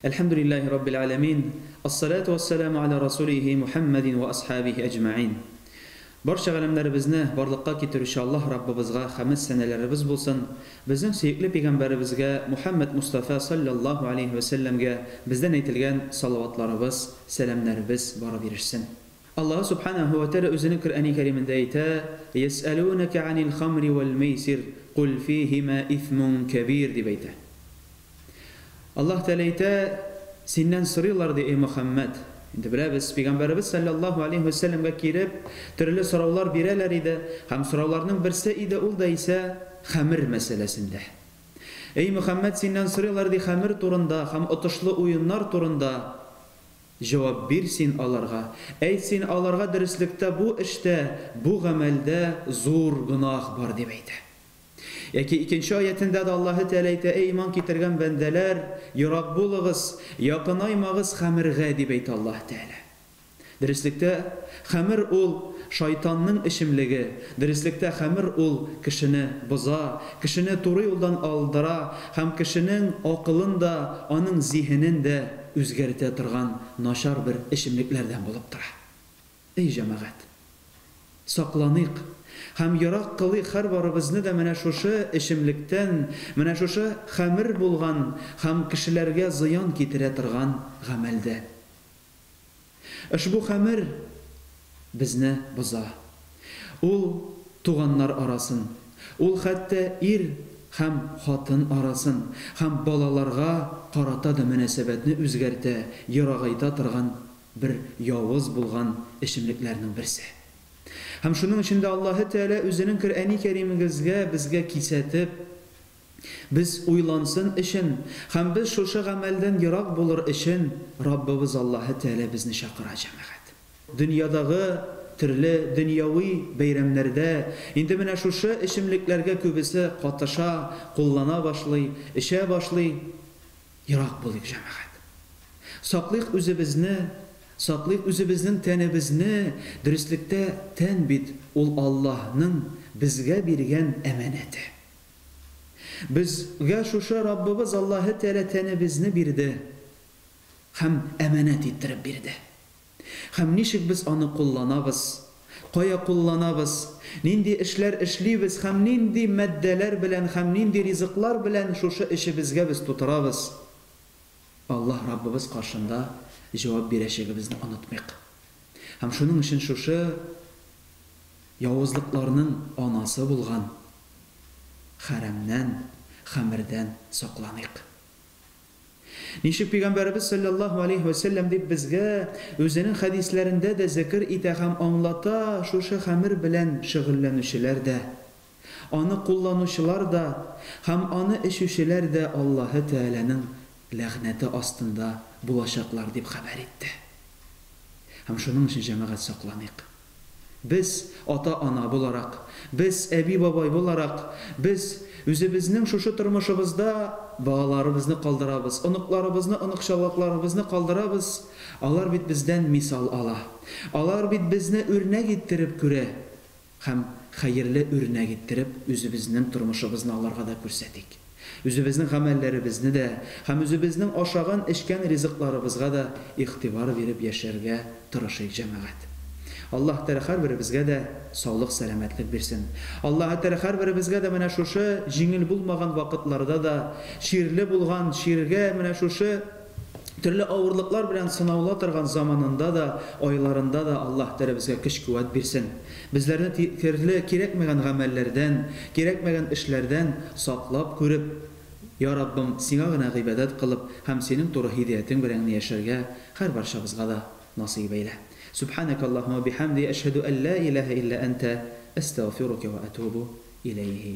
Elhamdülillahi Rabbil alemin. As-salatu was-salamu ala rasulihi Muhammedin ve ashabihi ecma'in. Barcha galemlerimizni barlıkka getirişi Allah Rabbimizga hamd senelerimiz bulsun. Bizim sevgili peygamberimizge Muhammed Mustafa sallallahu aleyhi ve sellemge bizden aytilgan salavatlarımız, selamlarımız bara verirsin. Allah subhanahu ve teala özünün Kur'an-ı Kerim'inde ayta: "Yes'alunke anil hamri vel meysir, kul fihima ithmun kebir" diye ayta. Allah Teala ayta: "Senden soruyorlar ey Muhammed." Şimdi biliriz Peygamberimiz sallallahu aleyhi ve sellem'e kirip türlü sorular bireler idi. Hem sorularının birisi idi ol da ise hamir meselesinde. Ey Muhammed, senden soruyorlar di hamir turunda, hem atışlı oyunlar turunda. Cevap versin alarga. Eytsin alarga derislikte bu işte, bu gamelde zor günah var demeydi. Yaki ikinci ayetinde de Allah-u Teala ey iman getirgen bendeler, yirak bulunuz, yakınaymanız hamirge deyip Allah-u Teala. Derislikte hamir ol şeytanın işimligi, derislikte hamir ol kişini boza, kişini doğru yoldan aldıra, hem kişinin akılın da, onun zihnin de özgerte turgan naşar bir işimliklerden bulup tura. Ey cemaat, saklanık. Hem yirak kılık her barımızı da mene şuşu işimlikten, mene şuşu hamir bulgan, hem kişilerge ziyan getire turgan gamelde. Bu hamir bizni boza. Ol tuğanlar arasın. Ol hatta hem hatın arasın. Hem balalarga karata da münasebetini özgerte, yiragayta turgan bir yavuz bulgan işimliklerinin birisi. Hem şunun içinde Allah-u Teala özünün Kur'an-ı Kerim'imizge bizge kisatip, biz uylansın için, hem biz şuşa gamelden yirak bulur için Rabbimiz Allah-u Teala bizni şakıracak. Dünyadagi türlü dünyavi bayramlarda indi mene şuşa işimliklerge köbisi katışa, kullana başlay, işe başlay, yirak bulayık cemaat. Saklayık özümüzni, saklayık özümüzün tenimizni, dürüstlükte ten bit ol Allah'ın bizge birgen emaneti. Bizge şuşa Rabbimiz Allah-u Teala tenimizni birdi, hem emanet ettirip birdi. Hem nişik biz onu kullanabız, koya kullanabız, nindi işler işliybiz, hem nindi maddeler bilen, hem nindi rizıklar bilen şuşa işi bizge biz tuturabız. Allah Rabbimiz karşında cevap vereşigimizni unutmayık. Hem şunun için şuşa yavuzlıklarının anası bulgan haramdan, hamirden saklanıyık. Nişik Peygamberimiz sallallahu aleyhi ve sellem deyip bizge özünün hadislerinde de zikir ite hem anlata şuşa hamir bilen şıgıllanışılar da, onu kullanışılar da, hem onu işüşüler de Allah-u Teala'nın lagneti astında bulaşaklar deyip haber etti. Hem şunun için cemaat saklanıyık. Biz ata-ana bularak, biz ebi babay bularak, biz özümüzün şuşu turmuşumuzda bağlarımızı kaldırabız, ınıklarımızı, ınıkşalaklarımızı kaldırabız. Alar bit bizden misal ala. Alar bit bizne örnek ettirip göre, hem hayırlı örnek ettirip özümüzün turmuşumuzni alarga da görsetik. Özümüzün amellerimizni de, hem özümüzün aşağın eşken rizıklarımızga da ihtibar verip yaşarga tırışıyık cemaat. Allah Teala her birimizge de sağlık, selametlik versin. Allah Teala her birimizge de mene şuşu jingil bulmagan vakitlarda da, şiirli bulgan, şiirge mene şuşu türlü ağırlıklar bilen sınavla turgan zamanında da, aylarında da Allah Teala bizge güç kuvvet versin. Bizlerini gerekmegen amellerden, gerekmegen işlerden saklap görüp, ya Rabbim sana gına ibadet kılıp, hem senin doğru hidayetin bilen yaşarga her barşamızga da nasip eyle. سبحانك اللهم وبحمدك أشهد أن لا إله إلا أنت أستغفرك وأتوب إليه